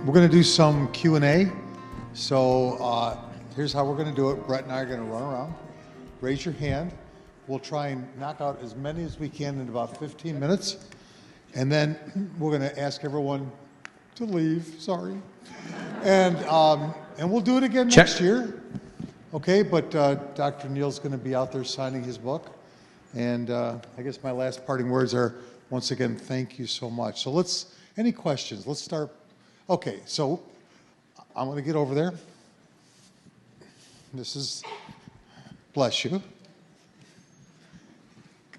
We're going to do some Q&A. So here's how we're going to do it. Brett and I are going to run around. Raise your hand. We'll try and knock out as many as we can in about 15 minutes. And then we're going to ask everyone to leave. Sorry. And we'll do it again next year. Okay, but Dr. Neal's going to be out there signing his book. And I guess my last parting words are, once again, thank you so much. So any questions? Let's start. Okay, so I'm going to get over there. This is, bless you.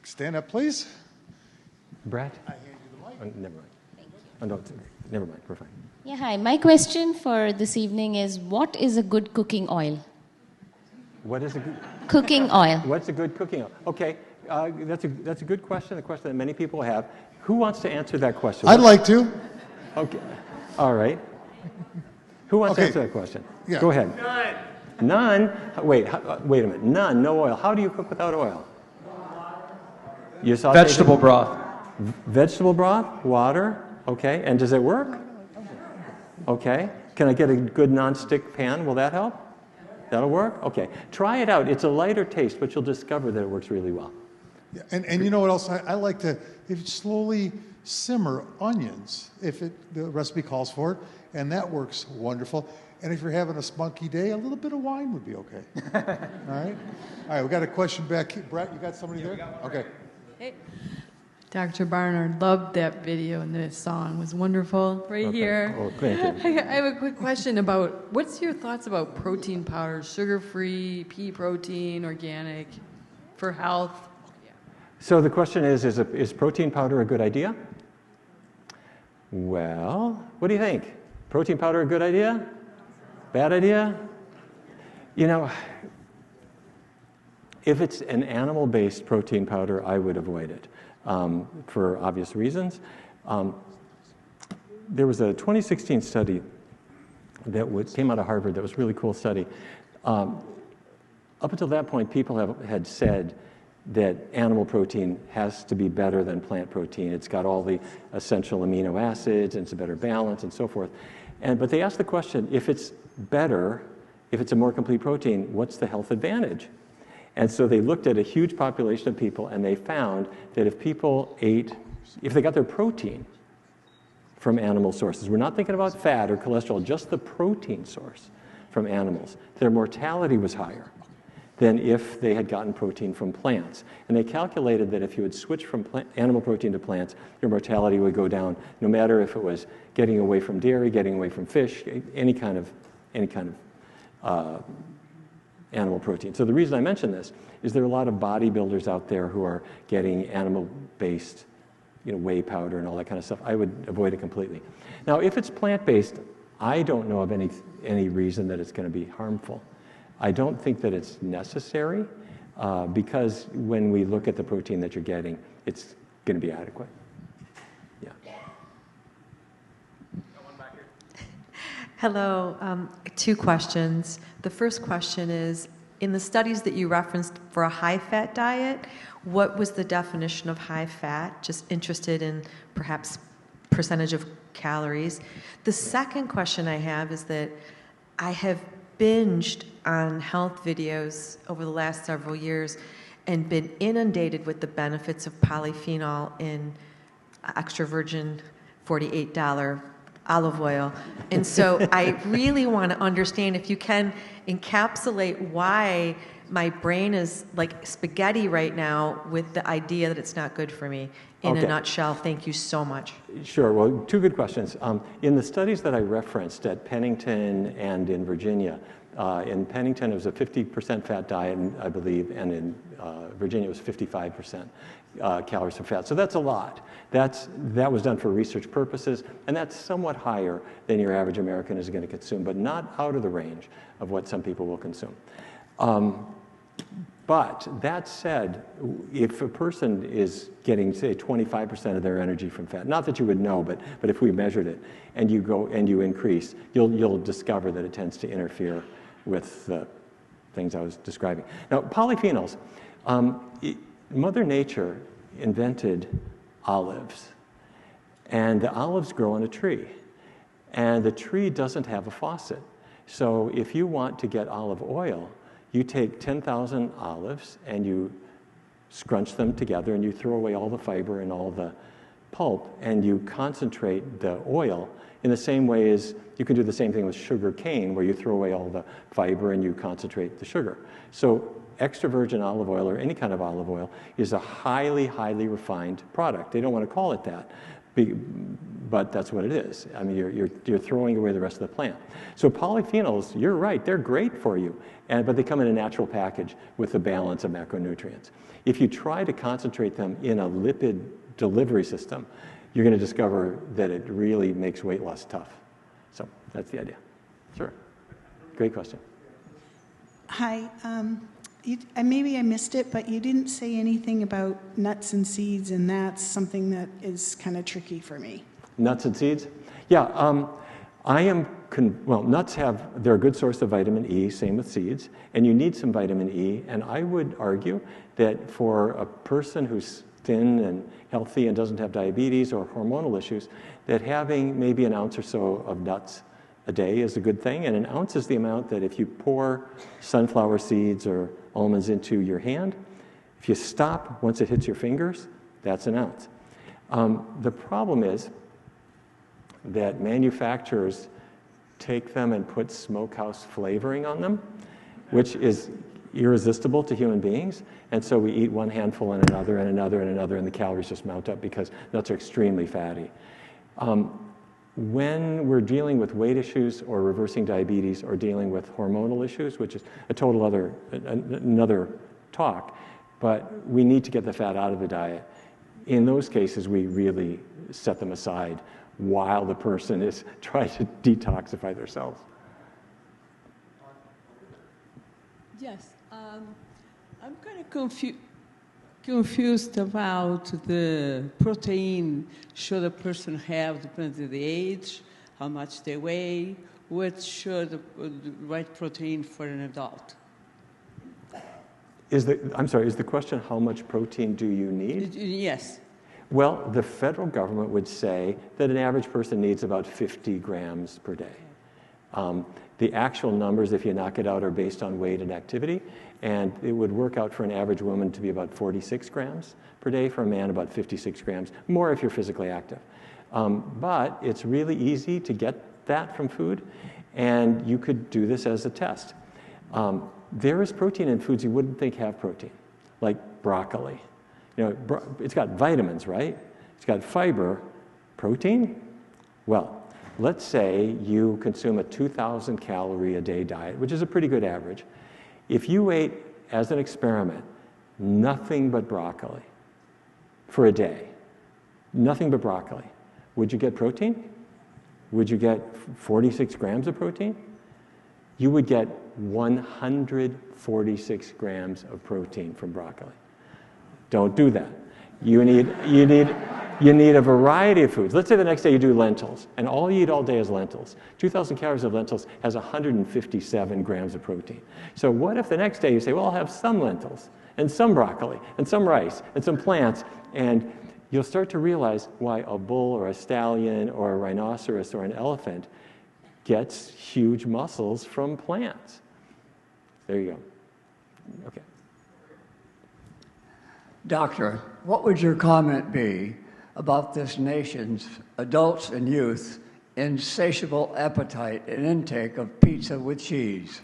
Stand up, please. Brad? I hand you the mic. Oh, never mind. Thank you. Oh, no, never mind. We're fine. Yeah, hi. My question for this evening is, what is a good cooking oil? What is a good cooking oil? What's a good cooking oil? Okay, that's a good question. A question that many people have. Who wants to answer that question? I'd like to. Okay. All right. Who wants to answer that question? Yeah. Go ahead. None. None? Wait a minute. None. No oil. How do you cook without oil? You saute Vegetable broth. Vegetable broth, water. Okay. And does it work? Okay. Can I get a good non-stick pan? Will that help? That'll work? Okay. Try it out. It's a lighter taste, but you'll discover that it works really well. Yeah, and you know what else? I like to slowly simmer onions if the recipe calls for it, and that works wonderful. And if you're having a spunky day, a little bit of wine would be okay. All right? All right, we got a question back here. Brett, you got somebody there? Okay. Hey. Dr. Barnard, loved that video, and the song was wonderful here. Oh, thank you. I have a quick question about, what's your thoughts about protein powders, sugar-free, pea protein, organic, for health? So the question is protein powder a good idea? Well, what do you think? Protein powder a good idea? Bad idea? You know, if it's an animal-based protein powder, I would avoid it for obvious reasons. There was a 2016 study that came out of Harvard that was a really cool study. Up until that point, people had said that animal protein has to be better than plant protein. It's got all the essential amino acids, and it's a better balance, and so forth. But they asked the question, if it's better, if it's a more complete protein, what's the health advantage? And so they looked at a huge population of people, and they found that if they got their protein from animal sources, we're not thinking about fat or cholesterol, just the protein source from animals, their mortality was higher than if they had gotten protein from plants. And they calculated that if you would switch from animal protein to plants, your mortality would go down, no matter if it was getting away from dairy, getting away from fish, any kind of animal protein. So the reason I mention this is there are a lot of bodybuilders out there who are getting animal-based, whey powder and all that kind of stuff. I would avoid it completely. Now, if it's plant-based, I don't know of any reason that it's going to be harmful. I don't think that it's necessary because when we look at the protein that you're getting, it's going to be adequate. Yeah. Hello. 2 questions. The first question is, in the studies that you referenced for a high-fat diet, what was the definition of high fat? Just interested in perhaps percentage of calories. The second question I have is that I have binged on health videos over the last several years and been inundated with the benefits of polyphenol in extra virgin $48 olive oil. And so I really want to understand if you can encapsulate why my brain is like spaghetti right now with the idea that it's not good for me. In a nutshell, thank you so much. Sure. Well, 2 good questions. In the studies that I referenced at Pennington and in Virginia, in Pennington it was a 50% fat diet, I believe, and in Virginia it was 55% calories from fat. So that's a lot. That was done for research purposes, and that's somewhat higher than your average American is going to consume, but not out of the range of what some people will consume. But that said, if a person is getting, say, 25% of their energy from fat, not that you would know, but if we measured it, and you go and you increase, you'll discover that it tends to interfere with the things I was describing. Now, polyphenols. Mother Nature invented olives, and the olives grow on a tree. And the tree doesn't have a faucet. So if you want to get olive oil, you take 10,000 olives and you scrunch them together and you throw away all the fiber and all the pulp and you concentrate the oil in the same way as you can do the same thing with sugar cane, where you throw away all the fiber and you concentrate the sugar. So extra virgin olive oil, or any kind of olive oil, is a highly, highly refined product. They don't want to call it that, but that's what it is. I mean, you're throwing away the rest of the plant. So polyphenols, you're right, they're great for you, but they come in a natural package with a balance of macronutrients. If you try to concentrate them in a lipid delivery system, you're going to discover that it really makes weight loss tough. So that's the idea. Sure. Great question. Hi. Maybe I missed it, but you didn't say anything about nuts and seeds, and that's something that is kind of tricky for me. Nuts and seeds? Yeah. Nuts they're a good source of vitamin E, same with seeds, and you need some vitamin E. And I would argue that for a person who's thin and healthy and doesn't have diabetes or hormonal issues, that having maybe an ounce or so of nuts a day is a good thing. And an ounce is the amount that if you pour sunflower seeds or almonds into your hand, if you stop once it hits your fingers, that's an ounce. The problem is that manufacturers take them and put smokehouse flavoring on them, which is irresistible to human beings. And so we eat one handful and another and another and another, and the calories just mount up because nuts are extremely fatty. When we're dealing with weight issues or reversing diabetes or dealing with hormonal issues, which is a total another talk, but we need to get the fat out of the diet. In those cases, we really set them aside while the person is trying to detoxify themselves. Yes, I'm kind of confused about the protein. Should a person have, depending on the age, how much they weigh, what should the right protein for an adult? Is the question how much protein do you need? Yes. Well, the federal government would say that an average person needs about 50 grams per day. The actual numbers, if you knock it out, are based on weight and activity, and it would work out for an average woman to be about 46 grams per day, for a man about 56 grams, more if you're physically active. But it's really easy to get that from food, and you could do this as a test. There is protein in foods you wouldn't think have protein, like broccoli. You know, it's got vitamins, right? It's got fiber. Protein? Well, let's say you consume a 2,000 calorie a day diet, which is a pretty good average. If you ate, as an experiment, nothing but broccoli for a day, nothing but broccoli, would you get protein? Would you get 46 grams of protein? You would get 146 grams of protein from broccoli. Don't do that. You need a variety of foods. Let's say the next day you do lentils, and all you eat all day is lentils. 2,000 calories of lentils has 157 grams of protein. So what if the next day you say, well, I'll have some lentils, and some broccoli, and some rice, and some plants, and you'll start to realize why a bull or a stallion or a rhinoceros or an elephant gets huge muscles from plants. There you go. Okay. Doctor, what would your comment be about this nation's adults and youth insatiable appetite and intake of pizza with cheese?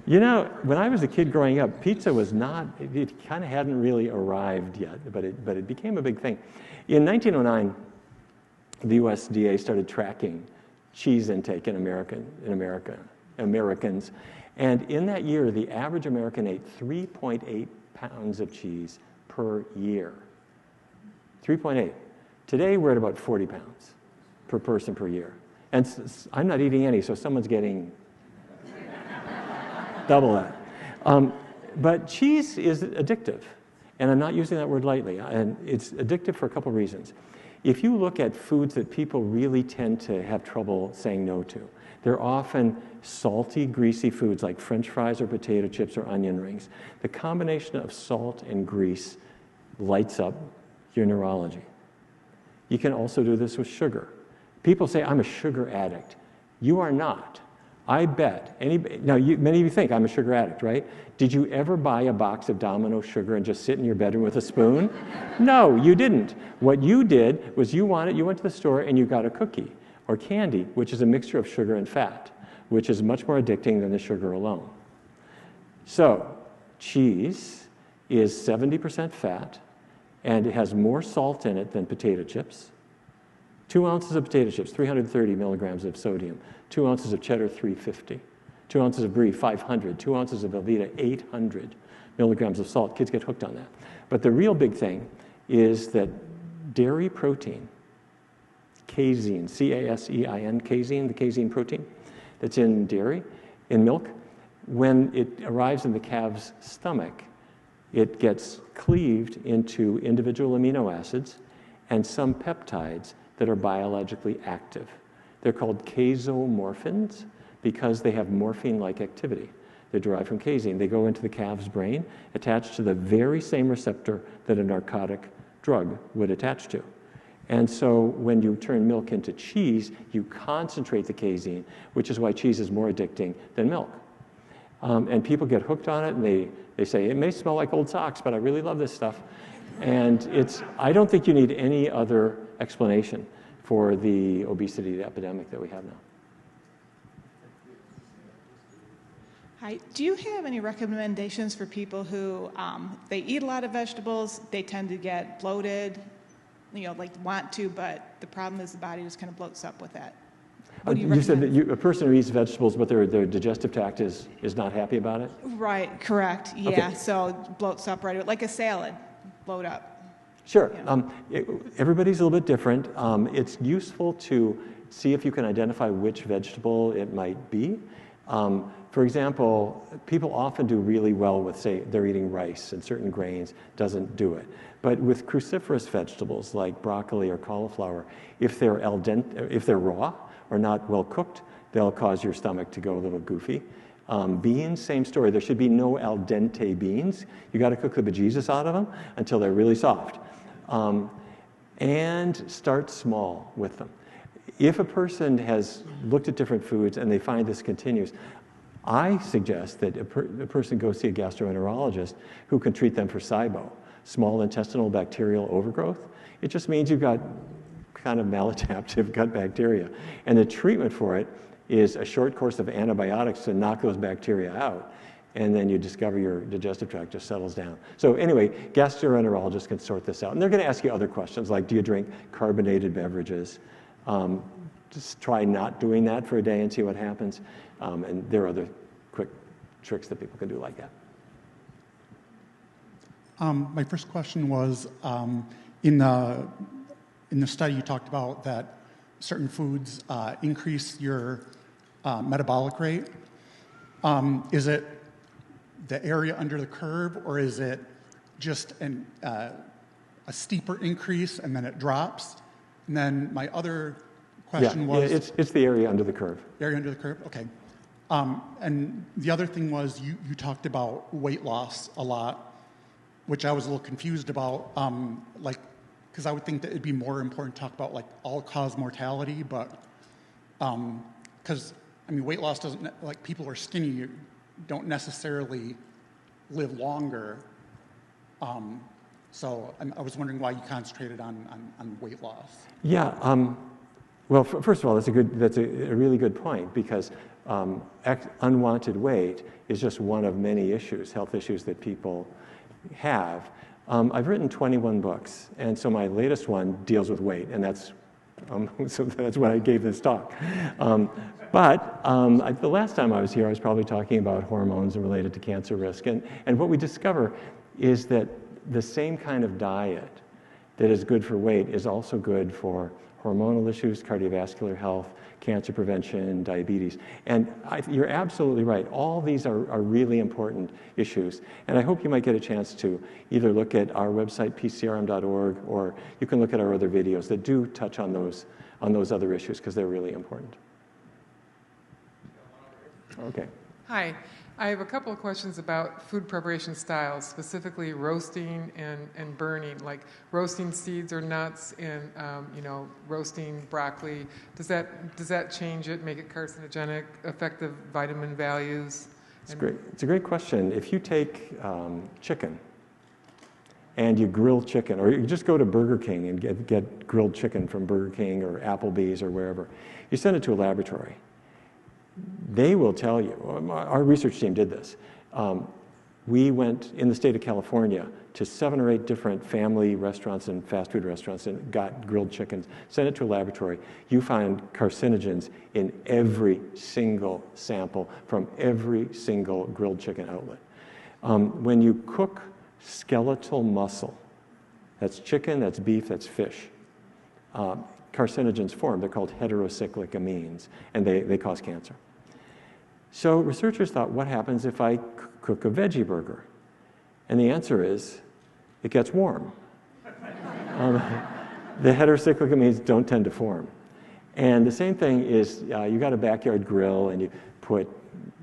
You know, when I was a kid growing up, pizza was not, it kind of hadn't really arrived yet, but it became a big thing. In 1909, the USDA started tracking cheese intake in Americans. And in that year, the average American ate 3.8 pounds of cheese per year. 3.8. Today, we're at about 40 pounds per person per year. And I'm not eating any, so someone's getting double that. But cheese is addictive, and I'm not using that word lightly. And it's addictive for a couple reasons. If you look at foods that people really tend to have trouble saying no to, they're often salty, greasy foods like French fries or potato chips or onion rings. The combination of salt and grease lights up your neurology. You can also do this with sugar. People say, I'm a sugar addict. You are not. I bet. Many of you think I'm a sugar addict, right? Did you ever buy a box of Domino sugar and just sit in your bedroom with a spoon? No, you didn't. What you did was you went to the store and you got a cookie or candy, which is a mixture of sugar and fat, which is much more addicting than the sugar alone. So, cheese is 70% fat, and it has more salt in it than potato chips. 2 ounces of potato chips, 330 milligrams of sodium. 2 ounces of cheddar, 350. 2 ounces of brie, 500. 2 ounces of Velveeta, 800 milligrams of salt. Kids get hooked on that. But the real big thing is that dairy protein, casein, C-A-S-E-I-N, casein, the casein protein that's in dairy, in milk, when it arrives in the calf's stomach, it gets cleaved into individual amino acids and some peptides that are biologically active. They're called casomorphins because they have morphine-like activity. They're derived from casein. They go into the calf's brain, attached to the very same receptor that a narcotic drug would attach to. And so when you turn milk into cheese, you concentrate the casein, which is why cheese is more addicting than milk. And people get hooked on it, and they say, it may smell like old socks, but I really love this stuff. And I don't think you need any other explanation for the obesity epidemic that we have now. Hi. Do you have any recommendations for people who they eat a lot of vegetables, they tend to get bloated, want to, but the problem is the body just kind of bloats up with that? You said that a person who eats vegetables, but their digestive tract is not happy about it? Right, correct. Yeah, okay. So bloats up right away, like a salad, bloat up. Sure. Yeah. Everybody's a little bit different. It's useful to see if you can identify which vegetable it might be. For example, people often do really well with, say, they're eating rice and certain grains, doesn't do it. But with cruciferous vegetables like broccoli or cauliflower, if they're raw or not well cooked, they'll cause your stomach to go a little goofy. Beans, same story. There should be no al dente beans. You got to cook the bejesus out of them until they're really soft. And start small with them. If a person has looked at different foods and they find this continues, I suggest that a person go see a gastroenterologist who can treat them for SIBO, small intestinal bacterial overgrowth. It just means you've got kind of maladaptive gut bacteria. And the treatment for it is a short course of antibiotics to knock those bacteria out. And then you discover your digestive tract just settles down. So anyway, gastroenterologists can sort this out. And they're going to ask you other questions like, do you drink carbonated beverages? Just try not doing that for a day and see what happens. And there are other quick tricks that people can do like that. My first question was, in the study you talked about that certain foods increase your metabolic rate. Is it the area under the curve, or is it just a steeper increase and then it drops? And then my other question was... Yeah, it's the area under the curve. Area under the curve, okay. And the other thing was you talked about weight loss a lot, which I was a little confused about, because I would think that it'd be more important to talk about all-cause mortality, but because weight loss doesn't, people who are skinny don't necessarily live longer. So I was wondering why you concentrated on weight loss. Yeah. Well, first of all, that's a really good point, because unwanted weight is just one of many issues, health issues that people have. I've written 21 books, and so my latest one deals with weight, and that's what I gave this talk. But the last time I was here, I was probably talking about hormones and related to cancer risk, and what we discover is that the same kind of diet that is good for weight is also good for hormonal issues, cardiovascular health, cancer prevention, diabetes. And you're absolutely right. All these are really important issues. And I hope you might get a chance to either look at our website, pcrm.org, or you can look at our other videos that do touch on those other issues, because they're really important. Okay. Hi. I have a couple of questions about food preparation styles, specifically roasting and burning, like roasting seeds or nuts and, roasting broccoli. Does that change it, make it carcinogenic, affect the vitamin values? It's a great question. If you take chicken and you grill chicken, or you just go to Burger King and get grilled chicken from Burger King or Applebee's or wherever, you send it to a laboratory. They will tell you, our research team did this. We went in the state of California to 7 or 8 different family restaurants and fast food restaurants and got grilled chickens, sent it to a laboratory. You find carcinogens in every single sample from every single grilled chicken outlet. When you cook skeletal muscle, that's chicken, that's beef, that's fish, carcinogens form. They're called heterocyclic amines, and they cause cancer. So researchers thought, what happens if I cook a veggie burger? And the answer is, it gets warm. The heterocyclic amines don't tend to form. And the same thing is, you got a backyard grill and you put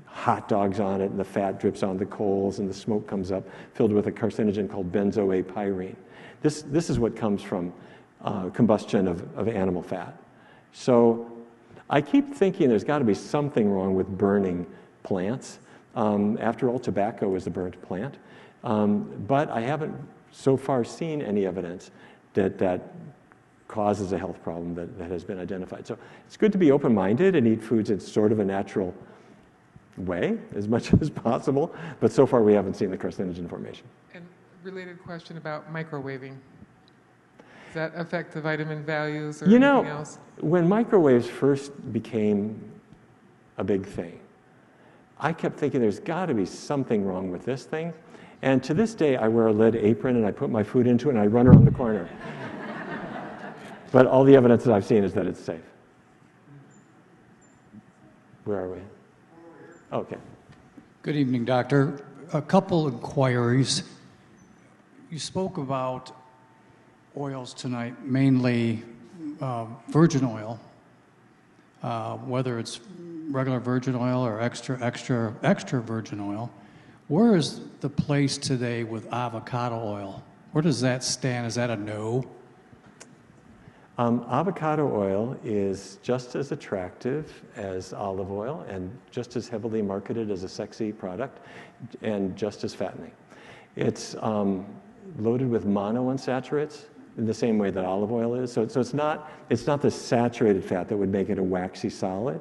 hot dogs on it and the fat drips on the coals and the smoke comes up filled with a carcinogen called benzoapyrene. This is what comes from combustion of animal fat. So I keep thinking there's got to be something wrong with burning plants. After all, tobacco is a burnt plant. But I haven't so far seen any evidence that causes a health problem that has been identified. So it's good to be open-minded and eat foods in sort of a natural way as much as possible. But so far we haven't seen the carcinogen formation. And related question about microwaving. Does that affect the vitamin values or anything else? When microwaves first became a big thing, I kept thinking there's got to be something wrong with this thing. And to this day, I wear a lead apron and I put my food into it and I run around the corner. But all the evidence that I've seen is that it's safe. Where are we? Okay. Good evening, Doctor. A couple inquiries. You spoke about oils tonight, mainly virgin oil, whether it's regular virgin oil or extra virgin oil. Where is the place today with avocado oil? Where does that stand? Is that a no? Avocado oil is just as attractive as olive oil and just as heavily marketed as a sexy product and just as fattening. It's loaded with monounsaturates in the same way that olive oil is. So it's not the saturated fat that would make it a waxy solid.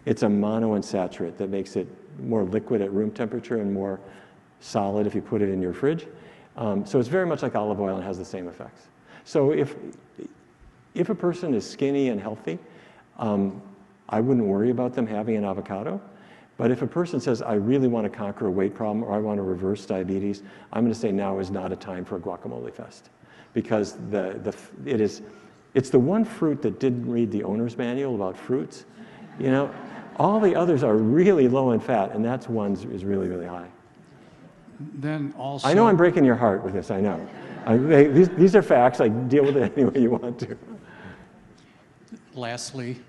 It's a monounsaturated that makes it more liquid at room temperature and more solid if you put it in your fridge. So it's very much like olive oil and has the same effects. So if a person is skinny and healthy, I wouldn't worry about them having an avocado. But if a person says, I really want to conquer a weight problem or I want to reverse diabetes, I'm going to say now is not a time for a guacamole fest. Because it's the one fruit that didn't read the owner's manual about fruits. You know, all the others are really low in fat, and that's one is really, really high. Then also, I know I'm breaking your heart with this, I know. These are facts, I deal with it any way you want to. Lastly,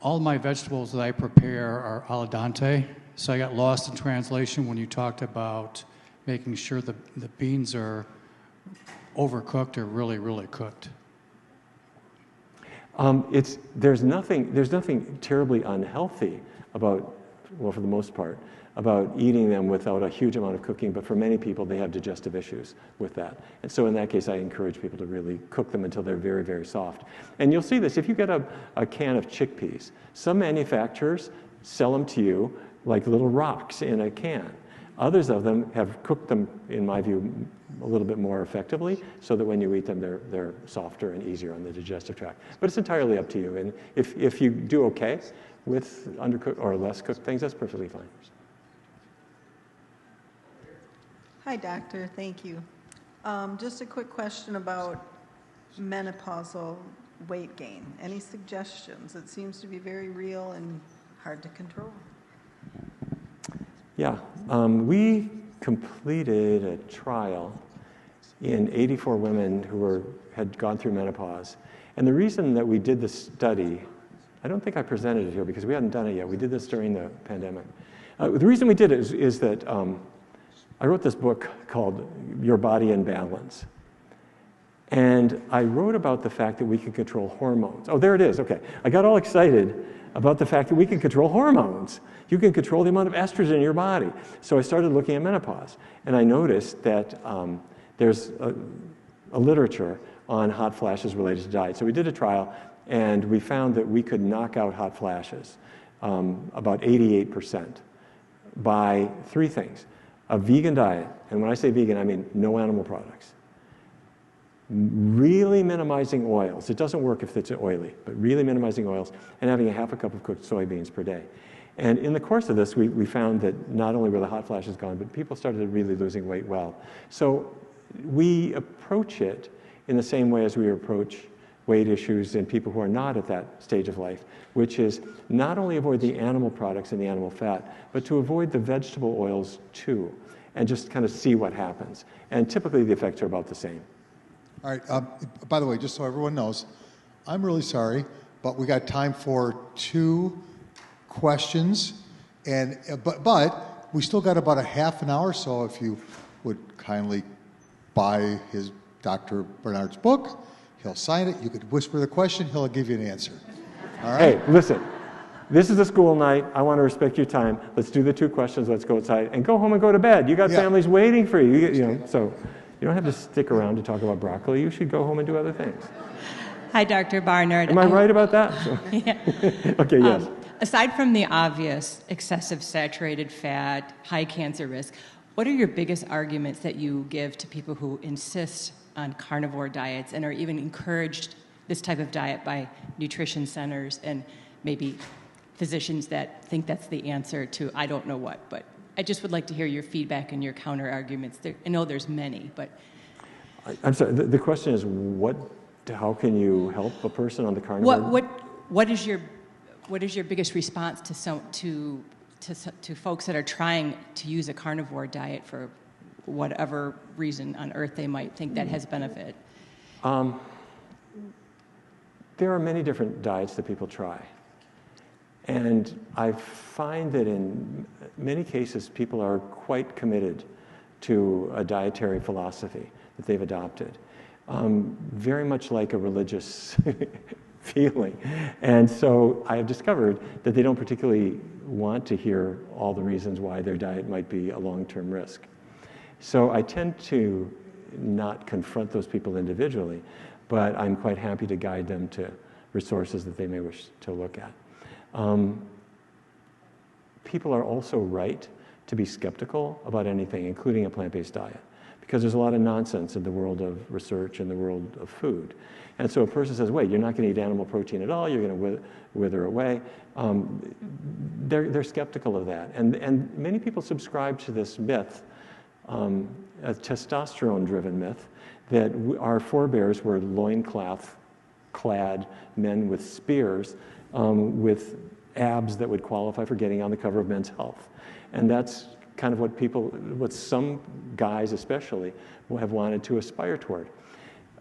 all my vegetables that I prepare are al dente, so I got lost in translation when you talked about making sure the beans are overcooked or really, really cooked. There's nothing terribly unhealthy about, well, for the most part, about eating them without a huge amount of cooking, but for many people, they have digestive issues with that. And so in that case, I encourage people to really cook them until they're very, very soft. And you'll see this, if you get a can of chickpeas, some manufacturers sell them to you like little rocks in a can. Others of them have cooked them, in my view, a little bit more effectively, so that when you eat them, they're softer and easier on the digestive tract. But it's entirely up to you. And if you do okay with undercooked or less cooked things, that's perfectly fine. Hi, doctor. Thank you. Just a quick question about menopausal weight gain. Any suggestions? It seems to be very real and hard to control. Yeah. We completed a trial in 84 women who had gone through menopause. And the reason that we did this study I don't think I presented it here because we hadn't done it yet. We did this during the pandemic. The reason we did it is that I wrote this book called Your Body in Balance. And I wrote about the fact that we can control hormones. Oh, there it is. Okay. I got all excited about the fact that we can control hormones. You can control the amount of estrogen in your body. So I started looking at menopause. And I noticed that there's a literature on hot flashes related to diet. So we did a trial, and we found that we could knock out hot flashes, about 88%, by three things. A vegan diet, and when I say vegan, I mean no animal products. Really minimizing oils. It doesn't work if it's oily, but really minimizing oils, and having a half a cup of cooked soybeans per day. And in the course of this, we found that not only were the hot flashes gone, but people started really losing weight well. So we approach it in the same way as we approach weight issues in people who are not at that stage of life, which is not only avoid the animal products and the animal fat, but to avoid the vegetable oils too, and just kind of see what happens. And typically the effects are about the same. All right. By the way, just so everyone knows, I'm really sorry, but we got time for 2 questions, and but we still got about a half an hour. So if you would kindly buy his Dr. Bernard's book, he'll sign it. You could whisper the question. He'll give you an answer. All right. Hey, listen. This is a school night. I want to respect your time. Let's do the 2 questions. Let's go outside and go home and go to bed. You got families waiting for you. You know, so. You don't have to stick around to talk about broccoli. You should go home and do other things. Hi, Dr. Barnard. Am I right about that? Yeah. Okay, yes. Aside from the obvious excessive saturated fat, high cancer risk, what are your biggest arguments that you give to people who insist on carnivore diets and are even encouraged this type of diet by nutrition centers and maybe physicians that think that's the answer to I don't know what, but I just would like to hear your feedback and your counter-arguments. I know there's many, but... I'm sorry, the question is how can you help a person on the carnivore? What is your biggest response to folks that are trying to use a carnivore diet for whatever reason on earth they might think that has benefit? There are many different diets that people try. And I find that in many cases, people are quite committed to a dietary philosophy that they've adopted, very much like a religious feeling. And so I have discovered that they don't particularly want to hear all the reasons why their diet might be a long-term risk. So I tend to not confront those people individually, but I'm quite happy to guide them to resources that they may wish to look at. People are also right to be skeptical about anything, including a plant-based diet, because there's a lot of nonsense in the world of research and the world of food. And so a person says, wait, you're not going to eat animal protein at all, you're going to wither away. They're skeptical of that. And many people subscribe to this myth, a testosterone-driven myth, that our forebears were loincloth-clad men with spears, with abs that would qualify for getting on the cover of Men's Health. And that's kind of what some guys especially have wanted to aspire toward.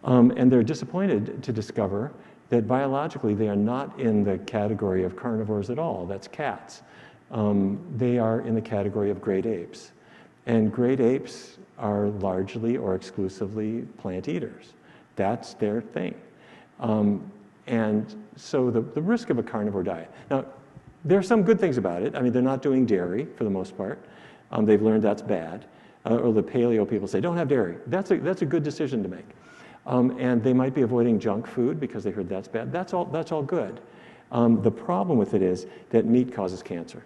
And they're disappointed to discover that biologically they are not in the category of carnivores at all. That's cats. They are in the category of great apes. And great apes are largely or exclusively plant eaters. That's their thing. And so the risk of a carnivore diet. Now, there are some good things about it. I mean, they're not doing dairy for the most part. They've learned that's bad. Or the paleo people say, don't have dairy. That's a good decision to make. And they might be avoiding junk food because they heard that's bad. That's all good. The problem with it is that meat causes cancer.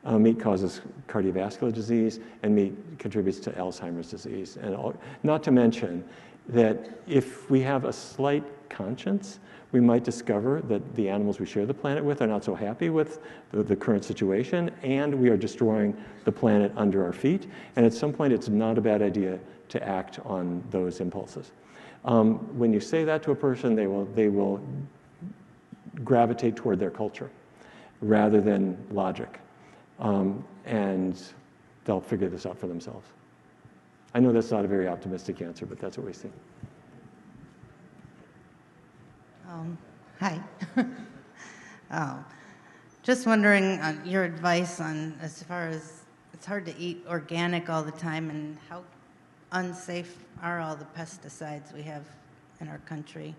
Meat causes cardiovascular disease, and meat contributes to Alzheimer's disease. And not to mention that if we have a slight conscience, we might discover that the animals we share the planet with are not so happy with the current situation, and we are destroying the planet under our feet. And at some point, it's not a bad idea to act on those impulses. When you say that to a person, they will gravitate toward their culture rather than logic. And they'll figure this out for themselves. I know that's not a very optimistic answer, but that's what we see. Hi. Just wondering your advice on as far as it's hard to eat organic all the time, and how unsafe are all the pesticides we have in our country?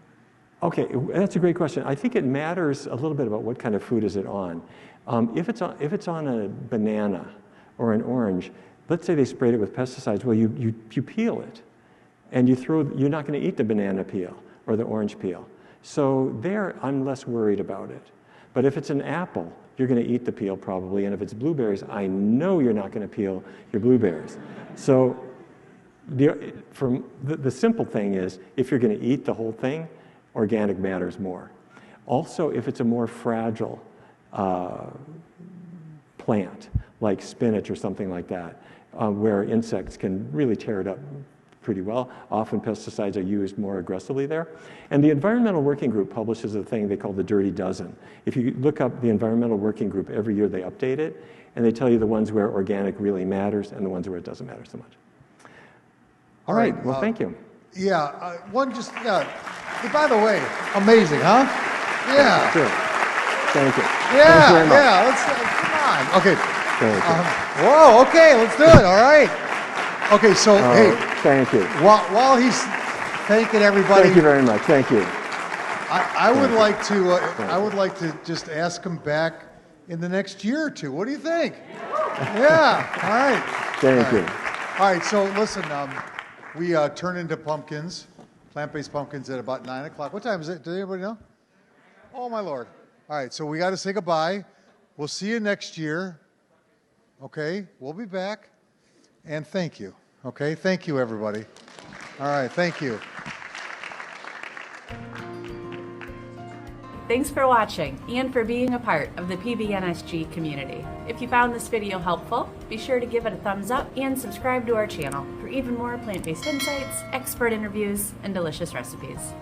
Okay, that's a great question. I think it matters a little bit about what kind of food is it on. If it's on a banana or an orange, let's say they sprayed it with pesticides. Well, you peel it, and you're not going to eat the banana peel or the orange peel. So there, I'm less worried about it. But if it's an apple, you're going to eat the peel probably, and if it's blueberries, I know you're not going to peel your blueberries. So the simple thing is, if you're going to eat the whole thing, organic matters more. Also, if it's a more fragile plant, like spinach or something like that, where insects can really tear it up pretty well. Often pesticides are used more aggressively there. And the Environmental Working Group publishes a thing they call the Dirty Dozen. If you look up the Environmental Working Group, every year they update it, and they tell you the ones where organic really matters and the ones where it doesn't matter so much. All right, well, thank you. Yeah, by the way, amazing, huh? Yeah. Sure. Thank you. Yeah, Thank you very much. yeah, come on. Okay. Thank you. Whoa, okay, let's do it, all right. Okay, so, hey. Thank you. While he's thanking everybody. Thank you very much, thank you. I would like to just ask him back in the next year or two. What do you think? Yeah, all right. Thank you. All right, so listen, we turn into pumpkins, plant-based pumpkins at about 9 o'clock. What time is it? Does anybody know? Oh, my Lord. All right, so we got to say goodbye. We'll see you next year. Okay, we'll be back. And thank you. Okay, thank you, everybody. All right, thank you. Thanks for watching and for being a part of the PBNSG community. If you found this video helpful, be sure to give it a thumbs up and subscribe to our channel for even more plant-based insights, expert interviews, and delicious recipes.